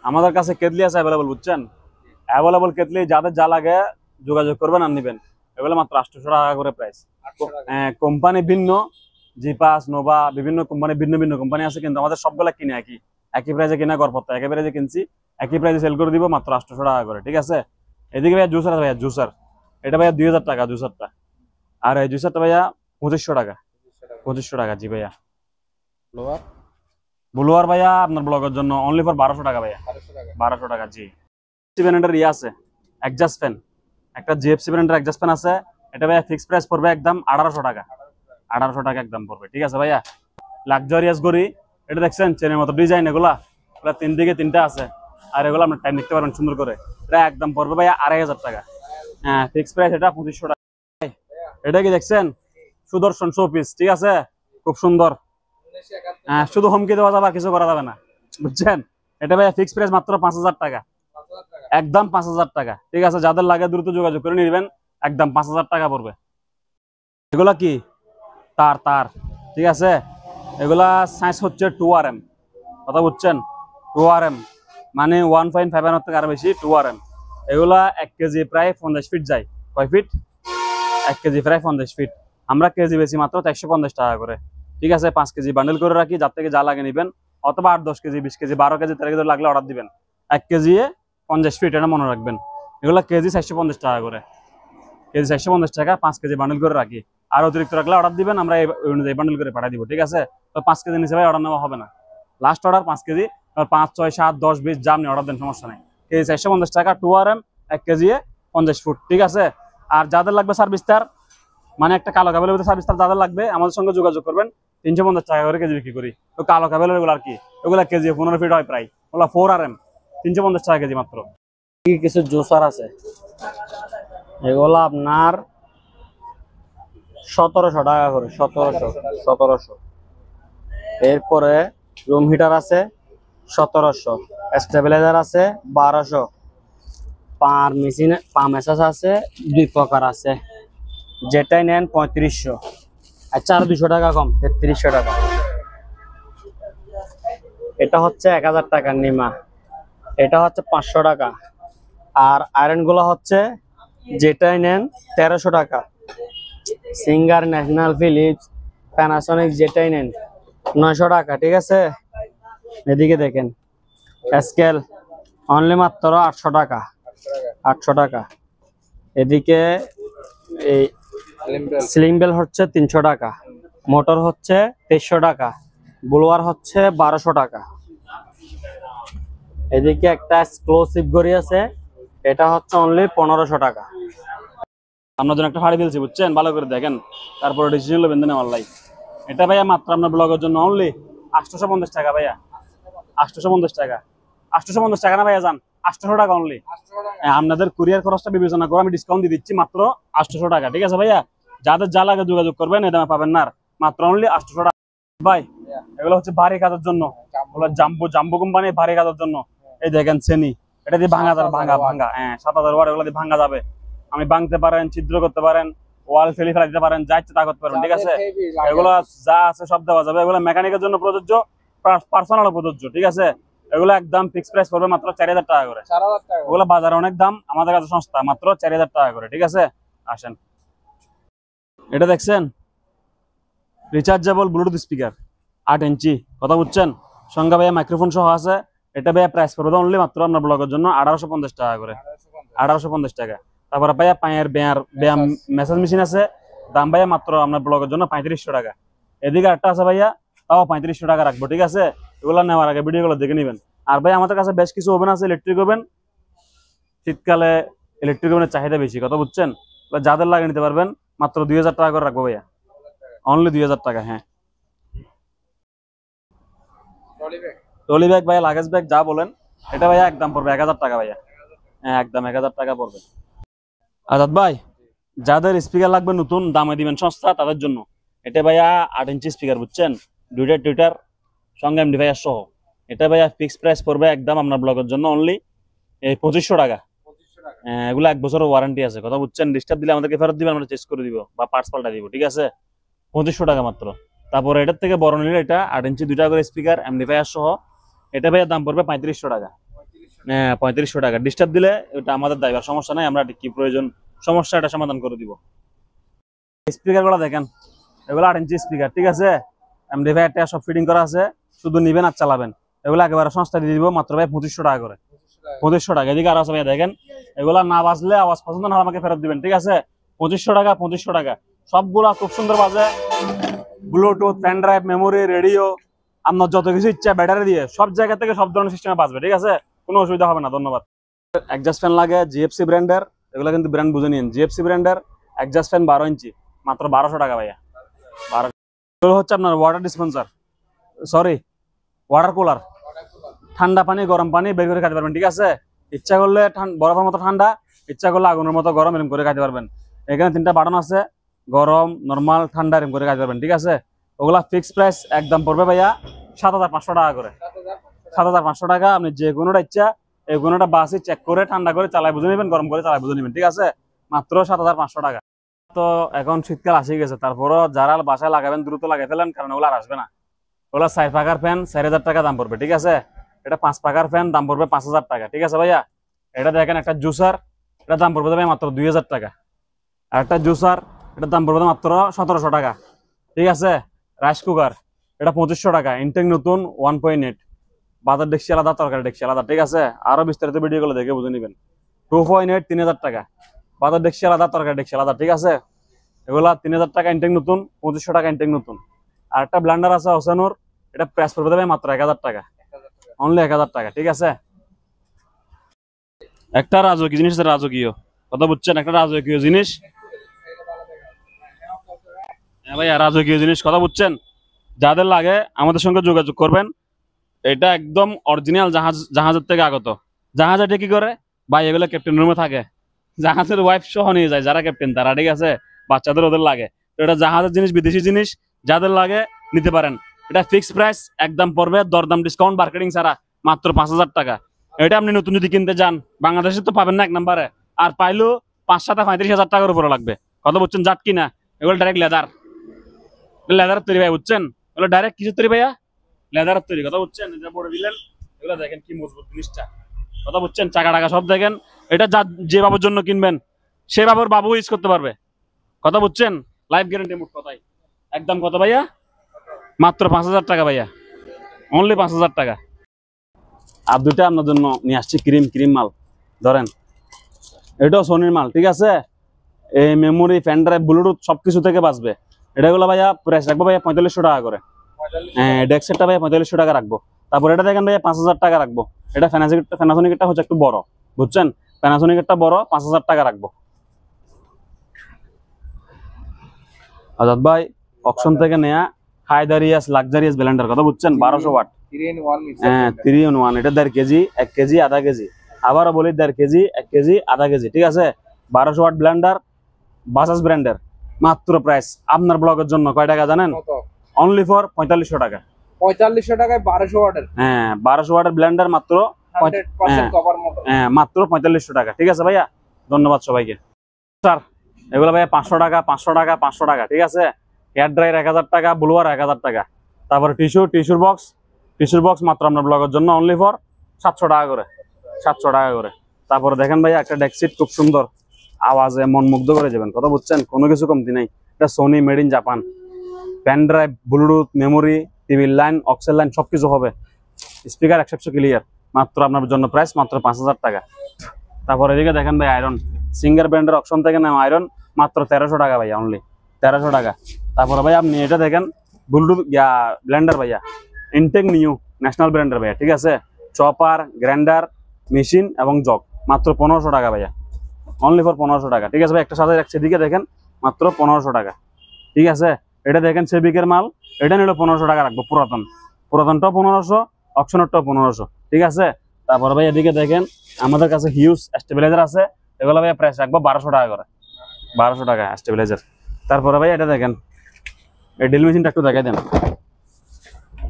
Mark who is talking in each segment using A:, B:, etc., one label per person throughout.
A: আমাদের কাছে কেটলি আছে অ্যাভেলেবল, বুঝছেন? অ্যাভেলেবল কেটলি যাদের যা লাগে যোগাযোগ করবেন আর নিবেন। এগুলো মাত্র 800 টাকা করে প্রাইস। কোম্পানি ভিন্ন, জিপাস, নোভা, বিভিন্ন কোম্পানি, ভিন্ন ভিন্ন কোম্পানি আছে, কিন্তু আমাদের সবগুলা কিনে একই প্রাইসে কিনা গড়পত্তা একই প্রাইসে কিনছি, একই প্রাইসে সেল করে দিব মাত্র 800 টাকা করে, ঠিক আছে? এদিকে ভাইয়া জুসার আছে, ভাইয়া জুসার, এটা ভাইয়া 2000 টাকা জুসারটা। আর এই জুসারটা ভাইয়া 2500 টাকা। 2500 টাকা, জি ভাইয়া। ব্লুয়ার ভাইয়া আপনার ব্লগের জন্য অনলি ফর 1200 টাকা ভাইয়া। 1200 টাকা, জি। ব্র্যান্ডের ইয়ে আছে এক্সাস্ট ফ্যান, একটা জিএফসি ব্র্যান্ডের এক্সাস্ট ফ্যান আছে, এটা ভাইয়া ফিক্স প্রাইস পড়বে একদম 1800 টাকা। 1800 টাকা একদম পড়বে, ঠিক আছে ভাইয়া। লাক্সারিয়াস গড়ি, এটা দেখছেন চেনের মতো ডিজাইন, এগুলা 3 দিকে 3টা আছে, আর এগুলো আপনার টাইম দেখতে পারবেন সুন্দর করে। এটা একদম পড়বে ভাইয়া 2500 টাকা। হ্যাঁ, ফিক্স প্রাইস এটা 2500 টাকা। এটা কি দেখছেন? সুদর্শন শোপিস, ঠিক আছে, খুব সুন্দর। হ্যাঁ, শুধু হুমকি দেওয়া যাবে, কিছু করা যাবে না, বুঝছেন? এটা ভাইয়া ফিক্স প্রাইস মাত্র 5000 টাকা, একদম 5000 টাকা, ঠিক আছে? যাদের লাগে দ্রুত যোগাযোগ করে নিবেন, একদম 5000 টাকা পড়বে। এগুলা কি তার তার, ঠিক আছে? এগুলা সাইজ হচ্ছে 2RM, কথা বুঝছেন? 2RM মানে 1.5 এর থেকে আরো বেশি, 2RM। এগুলা 1 কেজি প্রায় 50 ফিট যায়। কয় ফিট? 1 কেজি প্রায় 50 ফিট। আমরা কেজি বেশি মাত্র 450 টাকা করে, ঠিক আছে? 5 কেজি বান্ডেল করে রাখি, যার থেকে যা লাগে নিবেন, অথবা 8-10 কেজি, 20 কেজি, 12 কেজি, 13 কেজি লাগলে অর্ডার দিবেন। 1 কেজি 50 ফিট, এটা মনে রাখবেন। এগুলা কেজি 450 টাকা করে, কেজি 450 টাকা, 5 কেজি বান্ডেল করে রাখি। আর অতিরিক্ত রাখলে অর্ডার দিবেন, আমরা এই অনুযায়ী বান্ডেল করে পাঠিয়ে দিব, ঠিক আছে? তো 5 কেজি নিচে ভাই অর্ডার নেওয়া হবে না, লাস্ট অর্ডার 5 কেজি। 5, 6, 7, 10, 20 যা আপনি অর্ডার দেন, সমস্যা নেই। কেজি 450 টাকা, 2RM, 1 কেজি 50 ফুট, ঠিক আছে? আর যাদের লাগবে সার্ভিস তার, মানে একটা কালো কাবেলের ভিতরে সার্ভিস তার যাদের লাগবে, আমাদের সঙ্গে যোগাযোগ করবেন। 350 টাকা করে কেজি বিক্রি করি। তো কালো কাবেলের এগুলো আর কি, এগুলা কেজি 15 ফিট হয় প্রায়, ওগুলা 4RM, 350 টাকা কেজি মাত্র।
B: কিছু জুসার আছে, এগুলো আপনার 1700 টাকা করে, 1700। এরপরে রুম হিটার আছে 1700, স্টেবিলাইজার আছে 1200, পার মেশিন মেসাজ আছে 2 প্রকার আছে, যেটাই নেন 3500। আচ্ছা, আর 200 টাকা কম, 3300 টাকা। এটা হচ্ছে 1000 টাকার নিমা, এটা হচ্ছে 500 টাকা। আর আয়রন গুলো হচ্ছে যেটাই নেন 1300 টাকা। সিঙ্গার, ন্যাশনাল, ফিলিপস, প্যানাসনিক যেটাই নেন 900 টাকা, ঠিক আছে? এদিকে দেখেন স্কেল অনলি মাত্র 800 টাকা, 800 টাকা। এদিকে এই সিলিং বেল হচ্ছে 300 টাকা, মোটর হচ্ছে 2300 টাকা, ব্লোয়ার হচ্ছে 1200 টাকা। এদিকে একটা এক্সক্লুসিভ ঘড়ি আছে, এটা হচ্ছে অনলি 1500 টাকা।
A: আপনার জন্য একটা ফাড়ি ফেলছি, বুঝছেন? ভালো করে দেখেন, তারপরে ডিসিশন নেবেন দেন আমার লাই। এটা ভাইয়া মাত্র আপনার ব্লগের জন্য অনলি 850 টাকা ভাইয়া, 850 টাকা। 850 টাকা না ভাইয়া, যান 800 টাকা অনলি। আপনাদের কুরিয়ার খরচটা বিবেচনা করে আমি ডিসকাউন্ট দিয়ে দিচ্ছি মাত্র 800 টাকা, ঠিক আছে ভাইয়া? যাদের যা লাগে যোগাযোগ করবেন, এই দামে পাবেন না, মাত্র অনলি 800 টাকা ভাই। এগুলো হচ্ছে ভারী কাজের জন্য, জাম্বো কোম্পানির ভারী কাজের জন্য। এই দেখেন সেনি, এটা দিয়ে ভাঙা যাবে, ভাঙা, হ্যাঁ 7000 ওয়াট, এগুলো দিয়ে ভাঙা যাবে। আমি ভাঙতে পারেন, ছিদ্র করতে পারেন, ওয়াল ফেলে দিতে পারেন, যা ইচ্ছে তা করতে পারেন, ঠিক আছে? এগুলো যা আছে সব দেওয়া যাবে। এগুলো মেকানিকের জন্য প্রযোজ্য, পার্সোনাল প্রযোজ্য, ঠিক আছে? এগুলো একদম ফিক্স প্রাইস পড়বে মাত্র 4000 টাকা করে। ওগুলো বাজারে অনেক দাম, আমাদের কাছে সস্তা, মাত্র 4000 টাকা করে, ঠিক আছে? আসেন, এটা দেখছেন রিচার্জেবল ব্লুটুথ স্পিকার 8 ইঞ্চি, কথা বুঝছেন? সঙ্গে ভাইয়া মাইক্রোফোন সহ আছে। এটা ভাইয়া প্রাইস পড়বে অনলি মাত্র আপনার ব্লগের জন্য 1850 টাকা করে, 1850 টাকা। তারপরে ভাইয়া পায়ের ব্যায়াম মেসাজ মেশিন আছে, দাম ভাইয়া মাত্র আপনার ব্লগের জন্য 3500 টাকা। এদিকে একটা আছে ভাইয়া, তাও 3500 টাকা রাখবো, ঠিক আছে? এগুলো নেওয়ার আগে ভিডিওগুলো দেখে নেবেন। আর ভাই আমাদের কাছে বেশ কিছু ওভেন আছে, ইলেকট্রিক ওভেন। শীতকালে ইলেকট্রিক ওভেনের চাহিদা বেশি, কথা বুঝছেন? যাদের লাগে নিতে পারবেন, মাত্র 2000 টাকা করে রাখবো ভাইয়া, অনলি 2000 টাকা। হ্যাঁ, ট্রলি ব্যাগ ভাইয়া, লাগেজ ব্যাগ যা বলেন, এটা ভাইয়া একদম পড়বে 1000 টাকা ভাইয়া। হ্যাঁ, একদম 1000 টাকা পড়বে। আজাদ ভাই, যাদের স্পিকার লাগবে নতুন, দামে দিবেন সস্তা, তাদের জন্য এটা ভাইয়া 8 ইঞ্চি স্পিকার, বুঝছেন? দুইটা টুইটার সঙ্গে এমডিফায়ার সহ। এটা ভাইয়া ফিক্স প্রাইস পড়বে একদম আপনার ব্লগের জন্য অনলি 2500 টাকা। এগুলো 1 বছরের ওয়ারেন্টি আছে, কথা বুঝছেন? ডিস্টার্ব দিলে আমাদেরকে ফেরত দিবেন, আমরা চেঞ্জ করে দিব বা পার্টস পাল্টা দিব, ঠিক আছে? 2500 টাকা মাত্র। তারপরে এটার থেকে বড় নিলে এটা 8 ইঞ্চি দুইটা করে স্পিকার এমডিফায়ার সহ, এটা ভাইয়া দাম পড়বে 3500 টাকা। হ্যাঁ 3500 টাকা। ডিস্টার্ব দিলে ওটা আমাদের দায়বার, সমস্যা নাই, আমরা কি প্রয়োজন সমস্যা এটা সমাধান করে দিব। স্পিকার গুলো দেখেন, এগুলো 8 ইঞ্চি স্পিকার, ঠিক আছে, এমডিএফআই একটা সব ফিটিং করা আছে, শুধু নিবেন আর চালাবেন। এগুলো একেবারে সস্তা দিয়ে দিব মাত্র ভাই 2500 টাকা করে। 2500 টাকা। এদিকে আর আছে ভাই দেখেন, এগুলা না বাজলে আওয়াজ পছন্দ না হলে আমাকে ফেরত দিবেন, ঠিক আছে। 2500 টাকা, 2500 টাকা। সবগুলা খুব সুন্দর বাজে, bluetooth, pen drive, memory, radio, আপনার যত কিছু ইচ্ছা ব্যাটারি দিয়ে সব জায়গা থেকে সব ধরনের সিস্টেমে বাজবে, ঠিক আছে, কোনো অসুবিধা হবে না। ধন্যবাদ। এক্সাস্ট ফ্যান লাগে জিএফসি ব্র্যান্ডের, এগুলো কিন্তু ব্র্যান্ড বুঝে নিন, জিএফসি ব্র্যান্ডের এক্সাস্ট ফ্যান 12 ইঞ্চি মাত্র 1200 টাকা ভাইয়া। 12 হচ্ছে আপনার water dispenser, sorry water cooler, ঠান্ডা পানি গরম পানি বের করে খাইতে পারবেন, ঠিক আছে। ইচ্ছা করলে বরফের মতো ঠান্ডা, ইচ্ছা করলে আগুনের মতো গরম, এরকম করে খাইতে পারবেন। এখানে 3টা বাটন আছে, গরম, নরমাল, ঠান্ডা, এরকম করে খাইতে পারবেন, ঠিক আছে। ওগুলা ফিক্স প্রাইস একদম পড়বে ভাইয়া 7500 টাকা করে। 7500 টাকা। আপনি যে কোনোটা ইচ্ছা এই কোনোটা বাসি চেক করে ঠান্ডা করে চালাই বুঝে নেবেন, গরম করে চালাই বুঝে নেবেন, ঠিক আছে, মাত্র 7500 টাকা। তো এখন শীতকাল আসে গেছে, তারপরও যারা বাসায় লাগাবেন দ্রুত লাগাই ফেলেন, কারণ ওগুলো আর আসবে না। ওগুলা 4 পাকার ফ্যান 4000 টাকা দাম পড়বে, ঠিক আছে। এটা 5 পাকার ফ্যান দাম পড়বে 5000 টাকা, ঠিক আছে ভাইয়া। এটা দেখেন একটা জুসার, এটা দাম পড়বে ভাই মাত্র 2000 টাকা। আর একটা জুসার, এটার দাম পড়বে মাত্র 1700 টাকা, ঠিক আছে। রাইস কুকার, এটা 2500 টাকা, ইনটেক নতুন 1.8, বাজার ডেকসি আলাদা, তরকারি ডেকসি আলাদা, ঠিক আছে। আরো বিস্তারিত ভিডিও গুলো দেখে বুঝে নিবেন। 2.8 3000 টাকা, বাজার ডেকসি আলাদা, তরকারি ডেকসি আলাদা, ঠিক আছে। এগুলা 3000 টাকা ইনটেক নতুন, 2500 টাকা ইনটেক নতুন। আর একটা ব্লেন্ডার আছে হোসেনুর, এটা প্রাইস পড়বে দেবে মাত্র 1000 টাকা, অনলি 1000 টাকা, ঠিক আছে। একটা রাজকীয় জিনিস আছে, রাজকীয় কথা বুঝছেন, একটা রাজকীয় জিনিস ভাইয়া, রাজকীয় জিনিস কথা বুঝছেন। যাদের লাগে আমাদের সঙ্গে যোগাযোগ করবেন। এটা একদম অরিজিনাল জাহাজের থেকে আগত। জাহাজ এটা কি করে ভাই, এগুলো ক্যাপ্টেন রুমে থাকে, জাহাজের ওয়াইফ সহ নিয়ে যায় যারা ক্যাপ্টেন তারা, ঠিক আছে, বাচ্চাদের ওদের লাগে। তো এটা জাহাজের জিনিস, বিদেশি জিনিস, যাদের লাগে নিতে পারেন। এটা ফিক্স প্রাইস একদম পড়বে, দরদাম ডিসকাউন্ট মার্কেটিং ছাড়া মাত্র 5000 টাকা। এটা আপনি নতুন যদি কিনতে যান বাংলাদেশে তো পাবেন না এক নম্বরে, আর পাইলেও 5-7 35,000 টাকার উপরে লাগবে, কথা বুঝছেন। জাট কিনা এগুলো ডাইরেক্ট লেদার, লেদারের তৈরি ভাই, বুঝছেন, এগুলো ডাইরেক্ট কিছু তৈরি ভাইয়া, লেদারের তৈরি, কথা বুঝছেন। এটা বড় দিলেন, এগুলো দেখেন কি মজবুত জিনিসটা, কথা বুঝছেন। চাকা টাকা সব দেখেন। এটা যে বাবুর জন্য কিনবেন সে বাবুর বাবু ইউজ করতে পারবে, কথা বুঝছেন। লাইফ গ্যারান্টি মোট কথাই একদম, কত ভাইয়া, মাত্র 5000 টাকা ভাইয়া, অনলি 5000 টাকা। আর দুইটা আপনার জন্য নিয়ে আসছি ক্রিম মাল, ধরেন এটাও সোনির মাল, ঠিক আছে। এই মেমোরি, পেন ড্রাইভ, ব্লুটুথ সবকিছু থেকে বাঁচবে। এটাগুলো ভাইয়া প্রাইস রাখবো ভাইয়া 4500 টাকা করে। হ্যাঁ ডেক্সেটটা ভাইয়া 4500 টাকা রাখবো। তারপর এটা দেখেন ভাইয়া 5000 টাকা রাখবো। এটা প্যানাসোনিকেরটা হচ্ছে একটু বড়, বুঝছেন, প্যানাসোনিকেরটা বড়, 5000 টাকা রাখবো। আজাদ ভাই অপশন থেকে নেয়া হাইদারিয়াস লাক্সারিয়াস ব্লেন্ডার, কথা বুঝছেন, 1200 ওয়াট। হ্যাঁ 3 in 1। এটা 1.5 কেজি, 1 কেজি, আধা কেজি, আবারও বলি 1.5 কেজি, 1 কেজি, আধা কেজি, ঠিক আছে। 1200 ওয়াট ব্লেন্ডার, বাজাজ ব্র্যান্ডের। মাত্র প্রাইস আপনার ব্লগের জন্য কয় টাকা জানেন? অনলি ফর 4500 টাকা।
C: 4500 টাকায় 1200 ওয়াটের,
A: হ্যাঁ 1200 ওয়াটের ব্লেন্ডার মাত্র
C: 100% কভার মোটর,
A: হ্যাঁ মাত্র 4500 টাকা, ঠিক আছে ভাইয়া। ধন্যবাদ সবাইকে। স্যার এগুলো ভাইয়া 500 টাকা, 500 টাকা, 500 টাকা, ঠিক আছে। হেয়ার ড্রায়ার 1000 টাকা, ব্লুয়ার 1000 টাকা। তারপরে টিস্যুর বক্স মাত্র আপনার ব্লগের জন্য অনলি ফর 700 টাকা করে, 700 টাকা করে। তারপরে দেখেন ভাইয়া একটা ডেক্সিট খুব সুন্দর, আওয়াজে মন মুগ্ধ করে যাবেন, কথা বুঝছেন, কোনো কিছু কমতি নাই। এটা Sony, made in Japan. Pen drive, bluetooth, memory, টিভির লাইন, অক্সেল লাইন সবকিছু হবে। স্পিকার 100 ক্লিয়ার, মাত্র আপনার জন্য প্রাইস মাত্র 5000 টাকা। তারপর এদিকে দেখেন ভাই আয়রন, সিঙ্গার ব্র্যান্ডের অপশন থেকে নেওয়া আয়রন মাত্র 1300 টাকা ভাইয়া, অনলি 1300 টাকা। তারপরে ভাই আপনি এটা দেখেন ব্লুটুথ ব্লেন্ডার ভাইয়া, ইনটেক নিউ ন্যাশনাল ব্র্যান্ডের ভাইয়া, ঠিক আছে। চপার, গ্রাইন্ডার, মেশিন এবং জগ মাত্র 1500 টাকা ভাইয়া, অনলি ফর 1500 টাকা, ঠিক আছে ভাই। একটা সাথে রাখছে, এদিকে দেখেন মাত্র 1500 টাকা, ঠিক আছে। এটা দেখেন সেবিকের মাল, এটা নিল 1500 টাকা রাখবো। পুরাতনটাও 1500, অপশনেরটাও 1500, ঠিক আছে। তারপরে ভাই এদিকে দেখেন আমাদের কাছে হিউজ স্টেবিলাইজার আছে, এগুলো ভাই প্রাইস রাখবো 1200 টাকা করে, 1200 টাকা স্টেবিলাইজার। তারপরে ভাই এটা দেখেন এই ড্রিল মেশিনটা একটু দেখাই দেন,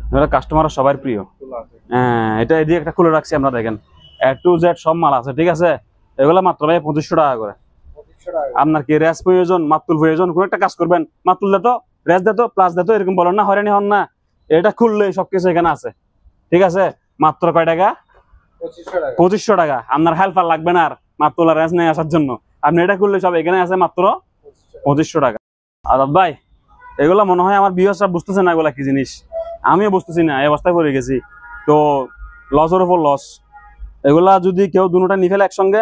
A: এগুলো কাস্টমার সবার প্রিয়। হ্যাঁ এটা এদিকে একটা খুলে রাখছি, আমরা দেখেন A to Z সব মাল আছে, ঠিক আছে। এগুলো মাত্র ভাই 2500 টাকা করে। আপনার কি রেস প্রয়োজন, মাতুল প্রয়োজন, কোন একটা কাজ করবেন, মাতুল দিত, রেস দিত, প্লাস দিত, এরকম বলেন না, হয়রানি হন না। এটা খুললে সবকিছু এখানে আছে, ঠিক আছে। মাত্র কয় টাকা? 2500 টাকা। আপনার হেল্পার লাগবে না আর মাত্র রেঞ্জ নেই আসার জন্য, আপনি এটা করলে সব এখানে আছে মাত্র 2500 টাকা। আজাদ ভাই এগুলো মনে হয় আমার ভিউয়ার্সরা বুঝতেছে না এগুলা কি জিনিস, আমিও বুঝতেছি না, এই অবস্থায় পড়ে গেছি। তো লসের উপর লস। এগুলা যদি কেউ দুটোটা নিয়ে ফেলে একসঙ্গে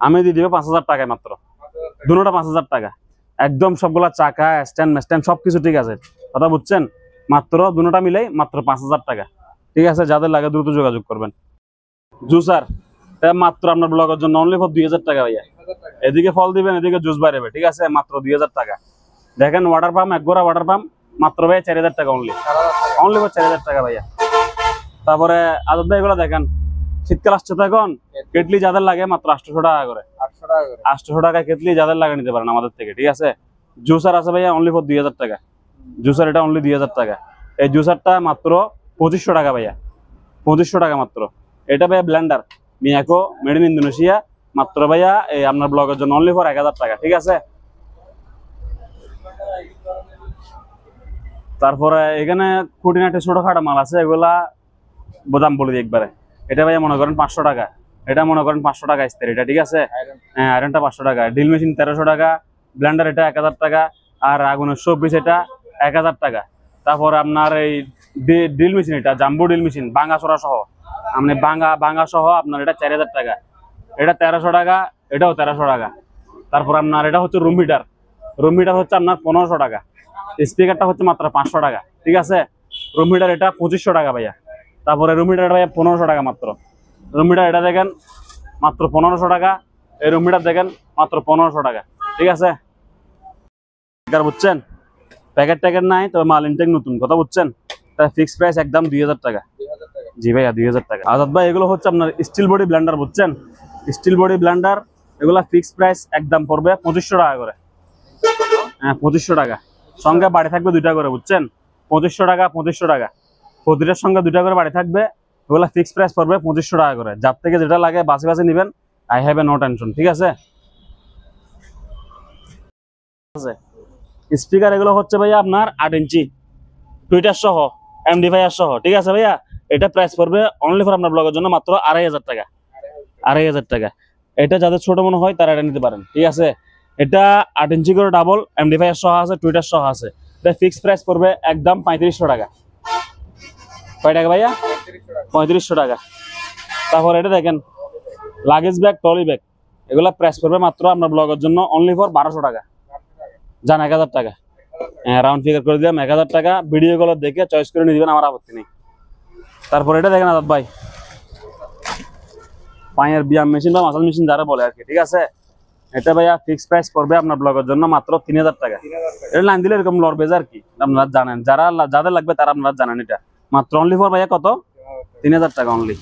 A: আমি দিয়ে দিবে 5000 টাকায় মাত্র, দুটোটা 5000 টাকা একদম। সবগুলা চাকা স্ট্যান্ড স্ট্যান্ড সবকিছু ঠিক আছে, কথা বুঝছেন? মাত্র দুটোটা মিলেই মাত্র 5000 টাকা, ঠিক আছে? যাদের লাগে দ্রুত যোগাযোগ করবেন। জুসার মাত্র আপনার ব্লগের জন্য অনলি ফর 2000 টাকা ভাইয়া। এদিকে ফল দিবেন, এদিকে জুস বাইরেবে, ঠিক আছে? মাত্র 2000 টাকা। দেখেন ওয়াটার পাম্প, এক গোড়া ওয়াটার পাম্প মাত্র ভাইয়া 4000 টাকা অনলি ফর 4000 টাকা ভাইয়া। তারপরে আজাদ ভাই এগুলো দেখেন, শীতকাল আসছে তো এখন, কেটলি যাদের লাগে মাত্র 800 টাকা করে, 800 টাকা কেটলি যাদের লাগে নিতে পারেন আমাদের থেকে, ঠিক আছে? জুসার আছে ভাইয়া অনলি ফর 2000 টাকা। জুসার এটা অনলি 2000 টাকা। এই জুসারটা মাত্র 2500 টাকা ভাইয়া, 2500 টাকা মাত্র। এটা ভাইয়া Blender Miyako made in Indonesia, মাত্র ভাইয়া এই আপনার ব্লগের জন্য অনলি ফর 1000 টাকা, ঠিক আছে? তারপরে এখানে খুঁটিনাটি ছোটখাটো মাল আছে, এগুলা দাম বলে দিই একবারে। এটা ভাইয়া মনে করেন 500 টাকা, এটা মনে করেন 500 টাকা ইস্তের, এটা ঠিক আছে? হ্যাঁ, আয়রনটা 500 টাকা, ড্রিল মেশিন 1300 টাকা, ব্লেন্ডার এটা 1000 টাকা, আর আগুনের শোপিস এটা 1000 টাকা। তারপর আপনার এই ড্রিল মেশিন, এটা জাম্বো ড্রিল মেশিন ভাঙা চড়া সহ, আপনি ভাঙা সহ আপনার এটা 4000 টাকা, এটা 1300 টাকা, এটাও 1300 টাকা। তারপর আপনার এটা হচ্ছে রুম হিটার হচ্ছে আপনার 1500 টাকা, স্পিকারটা হচ্ছে মাত্র 500 টাকা, ঠিক আছে? রুম হিটার এটা 2500 টাকা ভাইয়া। তারপরে রুম হিটার ভাইয়া 1500 টাকা মাত্র। রুম হিটার এটা দেখেন মাত্র 1500 টাকা, এই রুম হিটার দেখেন মাত্র 1500 টাকা, ঠিক আছে? বুঝছেন? প্যাকেট ট্যাকেট নাই, তবে মাল ইনটেক নতুন, কথা বুঝছেন? তার ফিক্স প্রাইস একদম 2000 টাকা। জি ভাইয়া 2000 টাকা। আজাদ ভাই এগুলো হচ্ছে আপনার স্টিল বডি ব্লেন্ডার, বুঝছেন? স্টিল বডি ব্লেন্ডার এগুলা ফিক্স প্রাইস একদম পড়বে 2500 টাকা করে। হ্যাঁ 2500 টাকা, সঙ্গে বাড়ি থাকবে 2টা করে, বুঝছেন? 2500 টাকা 2500 টাকা, প্রতিটার সঙ্গে 2টা করে বাড়ি থাকবে। এগুলা ফিক্স প্রাইস পড়বে 2500 টাকা করে। যার থেকে যেটা লাগে বাসে বাসে নেবেন, I have a no tension, ঠিক আছে? স্পিকার এগুলো হচ্ছে ভাইয়া আপনার 8 ইঞ্চি টুইটার সহ, এমডিফায়ার সহ, ঠিক আছে ভাইয়া? এটা প্রাইস পড়বে অনলি ফর আপনার ব্লগের জন্য মাত্র 2500 টাকা, 2500 টাকা। এটা যাদের ছোট মনে হয় তারা এটা নিতে পারেন, ঠিক আছে? এটা 8 ইঞ্চি করে ডাবল, এমডিফায়ার সহ আছে, টুইটার সহ আছে। এটা ফিক্স প্রাইস পড়বে একদম 3500 টাকা। কয় টাকা ভাইয়া? 3500 টাকা। তারপর এটা দেখেন লাগেজ ব্যাগ, ট্রলি ব্যাগ, এগুলা প্রাইস পড়বে মাত্র আপনার ব্লগের জন্য অনলি ফর 1200 টাকা, জান 1000 টাকা। হ্যাঁ রাউন্ড ফিগার করে দিলাম 1000 টাকা। ভিডিও গুলো দেখে চয়েস করে নিয়ে দিবেন, আমার আপত্তি নেই। তারপর এটা দেখেন আজাদ ভাই, পায়ের ব্যায়াম মেশিন বা মাসাল মেশিন যারা বলে আর কি, ঠিক আছে? এটা ভাইয়া ফিক্স প্রাইস পড়বে আপনার ব্লগের জন্য মাত্র 3000 টাকা। এটা লাইন দিলে এরকম লড়বে আর কি, আপনারা জানেন, যাদের লাগবে তারা আপনারা জানেন। এটা মাত্র অনলি ফর ভাইয়া কত? 3000 টাকা অনলি।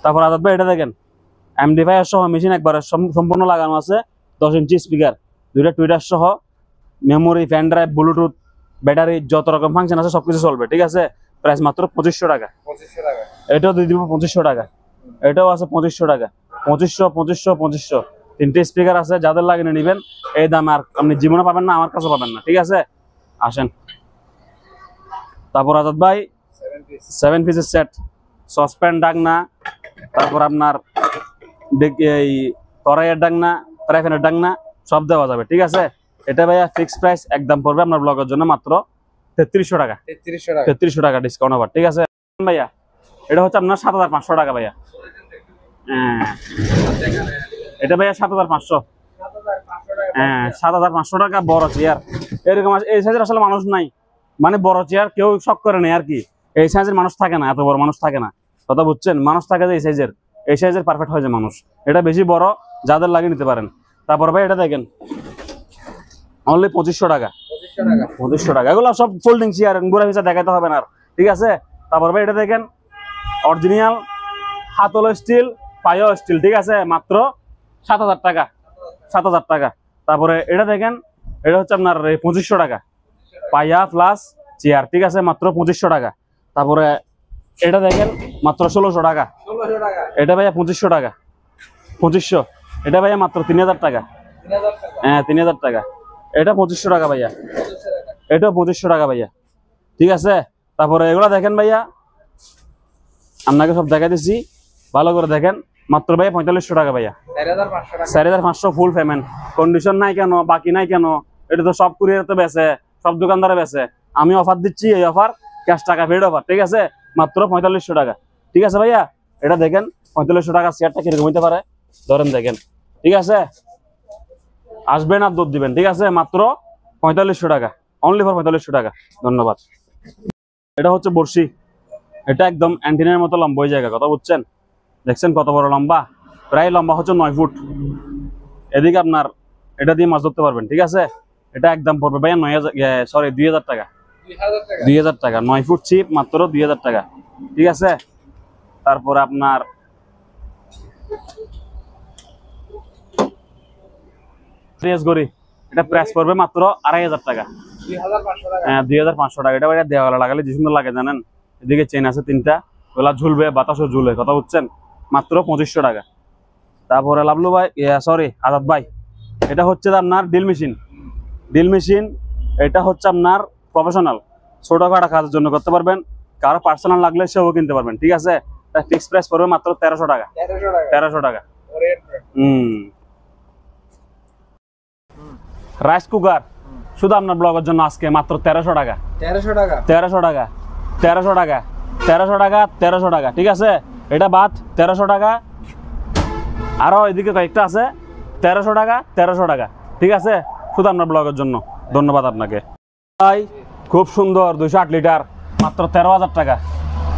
A: তারপর আজাদ ভাই এটা দেখেন এমডিফায়ার সহ মেশিন একবারে সম্পূর্ণ লাগানো আছে, 10 ইঞ্চি স্পিকার, 2টা টুইটার সহ, memory, fan drive, Bluetooth, battery, যত রকম ফাংশন আছে সবকিছু চলবে, ঠিক আছে? প্রাইস মাত্র 2500 টাকা। এটাও দিয়ে দিব 2500 টাকা, এটাও আছে 2500 টাকা। 2500 2500 2500 তিনটে স্পিকার আছে, যাদের লাগে নেবেন। এই দাম আর আপনি জীবনে পাবেন না, আমার কাছে পাবেন না, ঠিক আছে? আসেন। তারপর আজাদ ভাই 7 পিসের সেট, সসপ্যান ডাকনা, তারপর আপনার এই কড়াইয়ের ডাকনা, ফ্রাইপ্যানের ডাকনা সব দেওয়া যাবে, ঠিক আছে? এটা ভাইয়া ফিক্স প্রাইস একদম পড়বে আপনার ব্লগের জন্য মাত্র 3300 টাকা। 3300 টাকা ডিসকাউন্ট আবার, ঠিক আছে ভাইয়া? এটা হচ্ছে আপনার 7500 টাকা ভাইয়া। হ্যাঁ এটা ভাইয়া 7500। হ্যাঁ 7500 টাকা বড় চেয়ার, এরকম এই সাইজের আসলে মানুষ নাই, মানে বড় চেয়ার কেউ শখ করে নেই আর কি। এই সাইজের মানুষ থাকে না, এত বড় মানুষ থাকে না, কথা বুঝছেন? মানুষ থাকে যে এই সাইজের পারফেক্ট হয়ে যায় মানুষ। এটা বেশি বড়, যাদের লাগিয়ে নিতে পারেন। তারপর ভাই এটা দেখেন অনলি 2500 টাকা। 2500 টাকা, এগুলো সব ফোল্ডিং চেয়ার, গুড়া হিসেবে দেখাতে হবে না, ঠিক আছে? তারপর ভাই এটা দেখেন অরিজিনাল হাতল স্টিল, পায়ো স্টিল, ঠিক আছে? মাত্র 7000 টাকা, 7000 টাকা। তারপরে এটা দেখেন, এটা হচ্ছে আপনার 2500 টাকা, পায়া প্লাস চেয়ার, ঠিক আছে? মাত্র 2500 টাকা। তারপরে এটা দেখেন মাত্র 1600 টাকা। এটা ভাইয়া 2500 টাকা, 2500। এটা ভাইয়া মাত্র 3000 টাকা। হ্যাঁ 3000 টাকা। এটা 2500 টাকা ভাইয়া, এটাও 2500 টাকা ভাইয়া, ঠিক আছে? তারপরে এগুলা দেখেন ভাইয়া, আপনাকে সব দেখাই দিচ্ছি। ভালো করে দেখেন, মাত্র ভাইয়া 4500 টাকা ভাইয়া,
C: 4500 টাকা।
A: 4500 ফুল পেমেন্ট। কন্ডিশন নাই কেন, বাকি নাই কেন, এটা তো সব কুরিয়ার তো বেচে, সব দোকানদারে বেচে। আমি অফার দিচ্ছি, এই অফার ক্যাশ টাকা পেড অফার, ঠিক আছে? মাত্র 4500 টাকা, ঠিক আছে ভাইয়া? এটা দেখেন 4500 টাকা চেয়ারটা কিরকম হইতে পারে, ধরেন দেখেন, ঠিক আছে? আসবেন আর দুধ দিবেন, ঠিক আছে? মাত্র 4500 টাকা, অনলি ফর 4500 টাকা। ধন্যবাদ। এটা হচ্ছে বর্ষি, এটা একদম অ্যান্টিনার মতো লম্বা ওই জায়গা, কথা বুঝছেন? দেখছেন কত বড় লম্বা, প্রায় লম্বা হচ্ছে 9 ফুট। এদিকে আপনার এটা দিয়ে মাছ ধরতে পারবেন, ঠিক আছে? এটা একদম পড়বে ভাইয়া 2000 টাকা,
C: 2000 টাকা।
A: 2000 টাকা, 9 ফুট চিপ, মাত্র 2000 টাকা, ঠিক আছে? তারপরে আপনার গড়ি, এটা প্রাইস পড়বে মাত্র 2500 টাকা।
C: 2500 টাকা।
A: হ্যাঁ, 2500 টাকা। এটা ভাইয়া দেওয়ালে লাগালে যে সুন্দর লাগে জানেন। এদিকে চেন আছে 3টা, ওগুলা ঝুলবে, বাতাসও ঝুলে, কথা বুঝছেন? মাত্র 2500 টাকা। তারপরে লাভলু ভাই, সরি আজাদ ভাই, এটা হচ্ছে আপনার ড্রিল মেশিন। ড্রিল মেশিন এটা হচ্ছে আপনার প্রফেশনাল, ছোটখাটো কাজের জন্য করতে পারবেন, কারো পার্সোনাল লাগলে সেও কিনতে পারবেন, ঠিক আছে? তার ফিক্স প্রাইস পড়বে মাত্র 1300 টাকা।
C: 1300 টাকা।
A: 1300 টাকা।
C: রেড।
A: রাইস কুকার শুধু আপনার ব্লগের জন্য আজকে মাত্র 1300 টাকা।
C: 1300 টাকা।
A: 1300 টাকা, 1300 টাকা, 1300 টাকা, 1300 টাকা, ঠিক আছে? এটা বাদ 1300 টাকা। আরো এদিকে কয়েকটা আছে 1300 টাকা, 1300 টাকা, ঠিক আছে? শুধু আপনার ব্লগের জন্য। ধন্যবাদ আপনাকে ভাই। খুব সুন্দর 208 লিটার, মাত্র 13000 টাকা।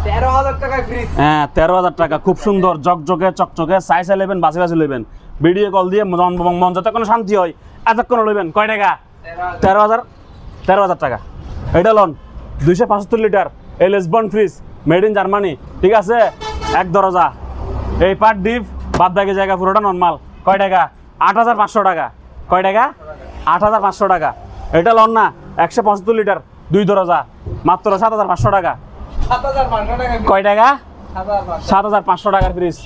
C: 13000 টাকায় ফ্রিজ।
A: হ্যাঁ, 13000 টাকা, খুব সুন্দর ঝকঝকে চকচকে, সাইজে নেবেন, বাসে বাসে নেবেন, ভিডিও কল দিয়ে মন যাতে কোনো শান্তি হয় এতক্ষণ নেবেন। কয় টাকা? 13000 টাকা। এটা লোন 275 লিটার, এই লেসবন ফ্রিজ, মেড ইন জার্মানি, ঠিক আছে? এক দরজা, এই পার ডিপ, বাদ বাকি জায়গা পুরোটা নর্মাল। কয় টাকা? 8500 টাকা। কয় টাকা? 8500 টাকা। এটা লোন না, 175 লিটার, 2 দরজা, মাত্র 7500 টাকা।
C: 7500 টাকা।
A: কয় টাকা?
C: 7500।
A: 7500 টাকার ফ্রিজ।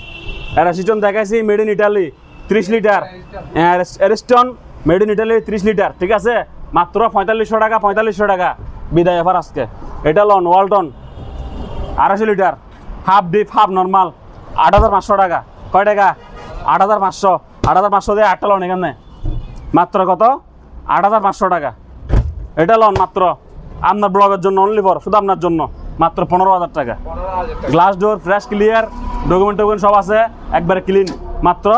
A: এটা সিজন দেখাইছি, made in Italy, 30 litre, Ariston, made in Italy, 30 litre, ঠিক আছে? মাত্র 4500 টাকা। 4500 টাকা বিদায় অফার আজকে। এটা লন Walton 250 litre, half deep half normal, 8500 টাকা। কয় টাকা? 8500। 8500 দিয়ে 8টা লন এখানে, মাত্র কত? 8500 টাকা। এটা লন মাত্র আপনার ব্লগের জন্য, অনলি ফর শুধু আপনার জন্য, মাত্র 15000 টাকা।
C: 15000 টাকা।
A: Glass door, fresh clear, document টকুমেন্ট সব আছে, একবারে ক্লিন, মাত্র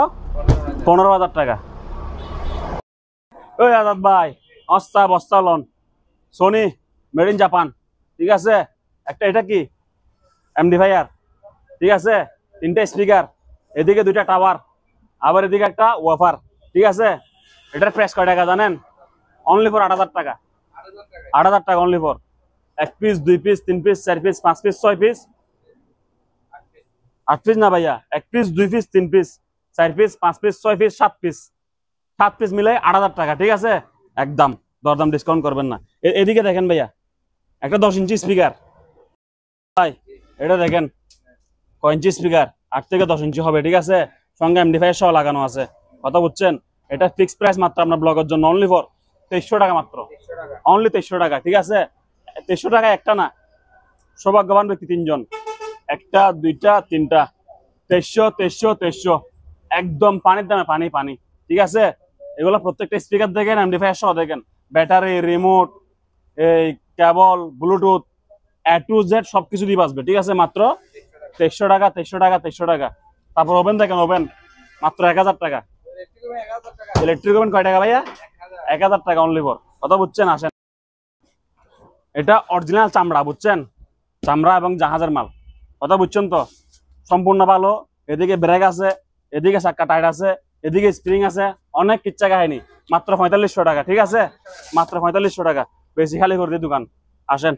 A: 15000 টাকা। ওই আজাদ ভাই, অস্তা বস্তা লন সোনি, মেড ইন জাপান, ঠিক আছে? একটা এটা কি এমডিফায়ার, ঠিক আছে? 3টা স্পিকার, এদিকে 2টা টাওয়ার, আবার এদিকে একটা ওয়াফার, ঠিক আছে? এটার প্রাইস কয় টাকা জানেন? অনলি ফর 8000 টাকা।
C: 8000 টাকা।
A: 8000 টাকা only for. 1 piece, 2 piece, 3 piece, 4 piece, 5 piece, 6 piece, 8 piece না ভাইয়া, 1 piece, 2 piece, 3 piece, 4 piece, 5 piece, 6 piece, 7 piece, 7 piece মিলে 8000 টাকা, ঠিক আছে? একদম দরদাম ডিসকাউন্ট করবেন না। এদিকে দেখেন ভাইয়া, একটা 10 ইঞ্চি স্পিকার ভাই, এটা দেখেন কয় ইঞ্চি স্পিকার, 8 থেকে 10 ইঞ্চি হবে, ঠিক আছে? সঙ্গে এমডিফাই সহ লাগানো আছে, কথা বুঝছেন? এটা ফিক্স প্রাইস মাত্র আপনার ব্লগের জন্য, অনলি ফর 2300 টাকা মাত্র,
C: 2300 টাকা।
A: অনলি 2300 টাকা, ঠিক আছে? 2300 টাকা একটা না, সৌভাগ্যবান ব্যক্তি 3 জন, একটা, 2টা, 3টা, 2300, 2300, 2300, একদম পানির দামে, পানি পানি, ঠিক আছে? এগুলো প্রত্যেকটা স্পিকার দেখেন, এমডিফাই সহ দেখেন, ব্যাটারি, রিমোট, এই কেবল, ব্লুটুথ, A to Z সবকিছু দিয়ে বাঁচবে, ঠিক আছে? মাত্র 2300 টাকা, 2300 টাকা, 2300 টাকা। তারপর ওভেন দেখেন, ওভেন মাত্র 1000 টাকা।
C: ইলেকট্রিক 1000 টাকা।
A: ইলেকট্রিক ওভেন কয় টাকা ভাইয়া? 1000 টাকা অনলি ফর, কথা বুঝছেন? আসেন, এটা অরিজিনাল চামড়া, বুঝছেন? চামড়া এবং জাহাজের মাল, কথা বুঝছেন তো? সম্পূর্ণ ভালো। এদিকে ব্রেক আছে, এদিকে চাক্কা টাইট আছে, এদিকে স্প্রিং আছে, অনেক কিচ্ছা কাহিনী। মাত্র 4500 টাকা, ঠিক আছে? মাত্র 4500 টাকা। বেশি খালি করে দিয়ে দোকান। আসেন।